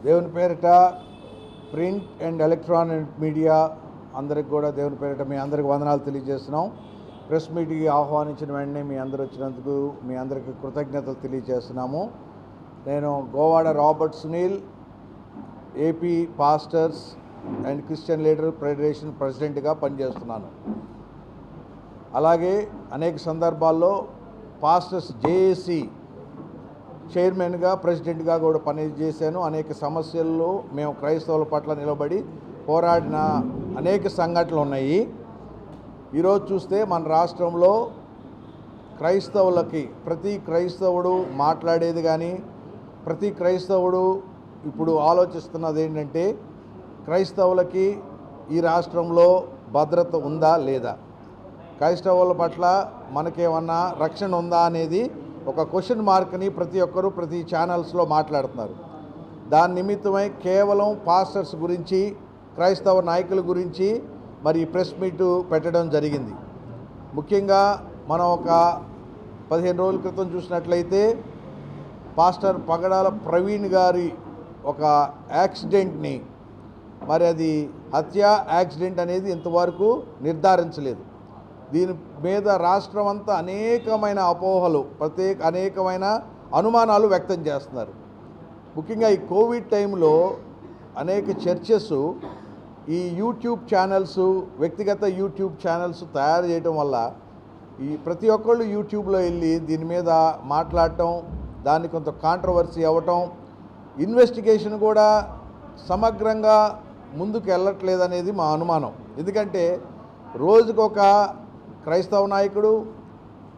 దేవుని పేరిట print and electronic media అందరికి కూడా దేవుని పేరిట మీ అందరికి వందనాలు తెలియజేస్తున్నాం. ప్రెస్ మీట్కి ఆహ్వానించిన వెంటనే మీ అందరు వచ్చినందుకు మీ అందరికీ కృతజ్ఞతలు తెలియజేస్తున్నాము. నేను Govada Robert Sunil, AP pastors and Christian leader federation ప్రెసిడెంట్గా పనిచేస్తున్నాను. అలాగే అనేక సందర్భాల్లో పాస్టర్స్ జేఏసీ చైర్మన్గా, ప్రెసిడెంట్గా కూడా పనిచేశాను. అనేక సమస్యల్లో మేము క్రైస్తవుల పట్ల నిలబడి పోరాడిన అనేక సంఘటనలు ఉన్నాయి. ఈరోజు చూస్తే మన రాష్ట్రంలో క్రైస్తవులకి ప్రతి క్రైస్తవుడు మాట్లాడేది కానీ ప్రతి క్రైస్తవుడు ఇప్పుడు ఆలోచిస్తున్నది ఏంటంటే క్రైస్తవులకి ఈ రాష్ట్రంలో భద్రత ఉందా లేదా, క్రైస్తవుల పట్ల మనకేమన్నా రక్షణ ఉందా అనేది ఒక క్వశ్చన్ మార్క్ని ప్రతి ఒక్కరూ ప్రతి ఛానల్స్లో మాట్లాడుతున్నారు. దాని నిమిత్తమై కేవలం పాస్టర్స్ గురించి, క్రైస్తవ నాయకుల గురించి మరి ప్రెస్ మీటు పెట్టడం జరిగింది. ముఖ్యంగా మనం ఒక 15 రోజుల క్రితం చూసినట్లయితే పాస్టర్ పగడాల ప్రవీణ్ గారి ఒక యాక్సిడెంట్ని, మరి అది హత్య యాక్సిడెంట్ అనేది ఇంతవరకు నిర్ధారించలేదు. దీని మీద రాష్ట్రం అంతా అనేకమైన అపోహలు, అనేకమైన అనుమానాలు వ్యక్తం చేస్తున్నారు. ముఖ్యంగా ఈ కోవిడ్ టైంలో అనేక చర్చెస్ ఈ యూట్యూబ్ ఛానల్స్, వ్యక్తిగత యూట్యూబ్ ఛానల్స్ తయారు చేయడం వల్ల ఈ ప్రతి ఒక్కళ్ళు యూట్యూబ్లో వెళ్ళి దీని మీద మాట్లాడటం, దాన్ని కొంత కాంట్రవర్సీ అవ్వటం, ఇన్వెస్టిగేషన్ కూడా సమగ్రంగా ముందుకు వెళ్ళట్లేదనేది మా అనుమానం. ఎందుకంటే రోజుకొక క్రైస్తవ నాయకుడు,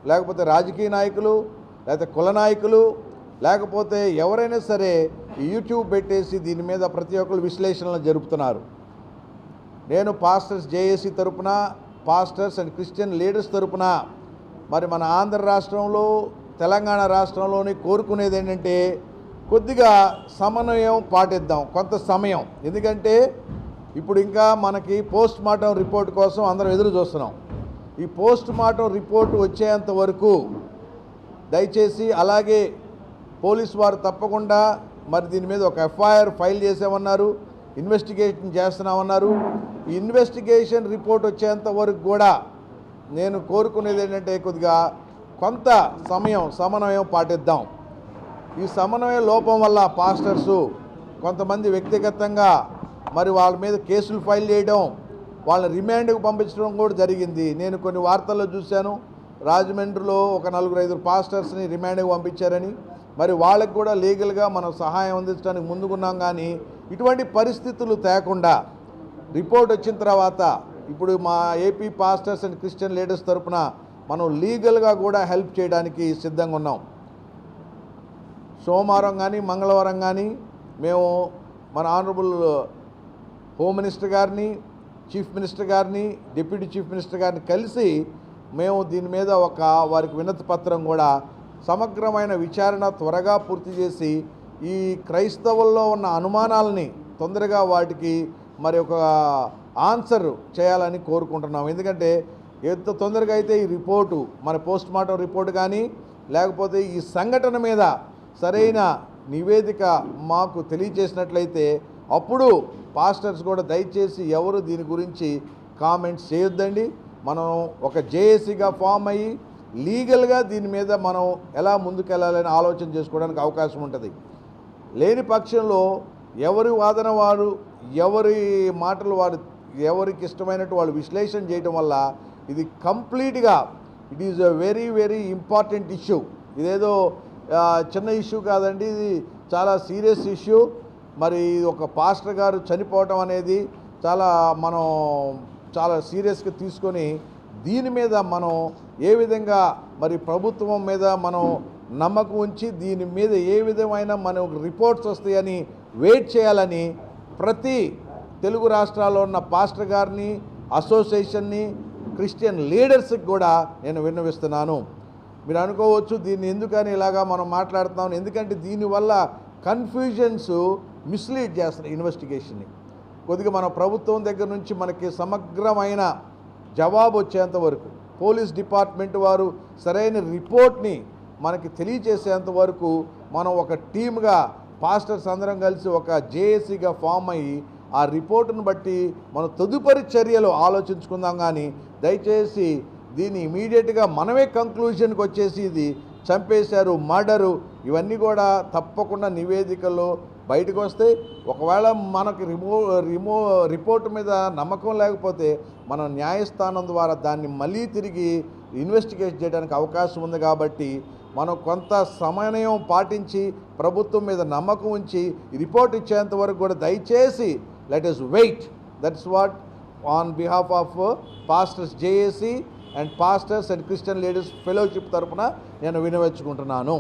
లేకపోతే రాజకీయ నాయకులు, లేకపోతే కుల నాయకులు, లేకపోతే ఎవరైనా సరే యూట్యూబ్ పెట్టేసి దీని మీద ప్రతి ఒక్కరు విశ్లేషణలు జరుపుతున్నారు. నేను పాస్టర్స్ జేఏసీ తరపున, పాస్టర్స్ అండ్ క్రిస్టియన్ లీడర్స్ తరపున మరి మన ఆంధ్ర రాష్ట్రంలో, తెలంగాణ రాష్ట్రంలోని కోరుకునేది ఏంటంటే కొద్దిగా సమన్వయం పాటిద్దాం కొంత సమయం. ఎందుకంటే ఇప్పుడు ఇంకా మనకి పోస్ట్ మార్టం రిపోర్ట్ కోసం అందరం ఎదురు చూస్తున్నాం. ఈ పోస్ట్ మార్టం రిపోర్ట్ వచ్చేంత వరకు దయచేసి, అలాగే పోలీసు వారు తప్పకుండా మరి దీని మీద ఒక ఎఫ్ఐఆర్ ఫైల్ చేసామన్నారు, ఇన్వెస్టిగేషన్ చేస్తున్నామన్నారు. ఈ ఇన్వెస్టిగేషన్ రిపోర్ట్ వచ్చేంత వరకు కూడా నేను కోరుకునేది ఏంటంటే కొద్దిగా కొంత సమన్వయం పాటిద్దాం. ఈ సమన్వయ లోపం వల్ల పాస్టర్సు కొంతమంది వ్యక్తిగతంగా మరి వాళ్ళ మీద కేసులు ఫైల్ చేయడం, వాళ్ళని రిమాండ్కి పంపించడం కూడా జరిగింది. నేను కొన్ని వార్తల్లో చూశాను, రాజమండ్రిలో ఒక 4-5 పాస్టర్స్ని రిమాండ్కి పంపించారని. మరి వాళ్ళకి కూడా లీగల్గా మనం సహాయం అందించడానికి ముందుకున్నాం. కానీ ఇటువంటి పరిస్థితులు తేకుండా రిపోర్ట్ వచ్చిన తర్వాత ఇప్పుడు మా AP pastors and Christian leaders తరపున మనం లీగల్గా కూడా హెల్ప్ చేయడానికి సిద్ధంగా ఉన్నాం. సోమవారం కానీ మంగళవారం కానీ మేము మన ఆనరబుల్ హోమ్ మినిస్టర్ గారిని, చీఫ్ మినిస్టర్ గారిని, డిప్యూటీ చీఫ్ మినిస్టర్ గారిని కలిసి మేము దీని మీద వారికి వినతి పత్రం కూడా సమగ్రమైన విచారణ త్వరగా పూర్తి చేసి ఈ క్రైస్తవుల్లో ఉన్న అనుమానాలని తొందరగా వాటికి మరి ఒక ఆన్సర్ చేయాలని కోరుకుంటున్నాం. ఎందుకంటే ఎంత తొందరగా అయితే ఈ రిపోర్టు, మన పోస్ట్ మార్టం రిపోర్టు కానీ లేకపోతే ఈ సంఘటన మీద సరైన నివేదిక మాకు తెలియజేసినట్లయితే అప్పుడు పాస్టర్స్ కూడా దయచేసి ఎవరు దీని గురించి కామెంట్స్ చేయొద్దండి. మనం ఒక జేఏసీగా ఫామ్ అయ్యి లీగల్గా దీని మీద మనం ఎలా ముందుకెళ్ళాలని ఆలోచన చేసుకోవడానికి అవకాశం ఉంటుంది. లేని పక్షంలో ఎవరి వాదన వారు, ఎవరి మాటలు వారు, ఎవరికి ఇష్టమైనట్టు వాళ్ళు విశ్లేషణ చేయడం వల్ల ఇది కంప్లీట్గా it is a very very important issue. ఇదేదో చిన్న ఇష్యూ కాదండి, ఇది చాలా సీరియస్ ఇష్యూ. మరి ఒక పాస్టర్ గారు చనిపోవటం అనేది మనం చాలా సీరియస్గా తీసుకొని దీని మీద మనం ఏ విధంగా మరి ప్రభుత్వం మీద మనం నమ్మకం ఉంచి దీని మీద ఏ విధమైన మనకు రిపోర్ట్స్ వస్తాయని వెయిట్ చేయాలని ప్రతి తెలుగు రాష్ట్రాల్లో ఉన్న పాస్టర్ గారిని, అసోసియేషన్ని, క్రిస్టియన్ లీడర్స్కి కూడా నేను విన్నవిస్తున్నాను. మీరు అనుకోవచ్చు దీన్ని ఎందుకని ఇలాగా మనం మాట్లాడుతున్నాం, ఎందుకంటే దీనివల్ల కన్ఫ్యూజన్స్ మిస్లీడ్ చేస్తున్నాయి ఇన్వెస్టిగేషన్ని. కొద్దిగా మన ప్రభుత్వం దగ్గర నుంచి మనకి సమగ్రమైన జవాబు వచ్చేంత వరకు, పోలీస్ డిపార్ట్మెంట్ వారు సరైన రిపోర్ట్ని మనకి తెలియజేసేంత వరకు మనం ఒక టీమ్గా పాస్టర్స్ అందరం కలిసి ఒక జేఏసీగా ఫామ్ అయ్యి ఆ రిపోర్టును బట్టి మనం తదుపరి చర్యలు ఆలోచించుకుందాం. కానీ దయచేసి దీన్ని ఇమీడియట్గా మనమే కంక్లూజన్కి వచ్చేసి ఇది చంపేశారు, మర్డరు, ఇవన్నీ కూడా తప్పకుండా నివేదికల్లో బయటకు వస్తాయి. ఒకవేళ మనకు రిపోర్ట్ మీద నమ్మకం లేకపోతే మనం న్యాయస్థానం ద్వారా దాన్ని మళ్ళీ తిరిగి ఇన్వెస్టిగేట్ చేయడానికి అవకాశం ఉంది. కాబట్టి మనం కొంత సమయం పాటించి ప్రభుత్వం మీద నమ్మకం ఉంచి రిపోర్ట్ ఇచ్చేంత వరకు కూడా దయచేసి let us wait. That's what on behalf of pastors JAC and pastors and Christian leaders fellowship తరఫున నేను వినవచ్చుకుంటున్నాను.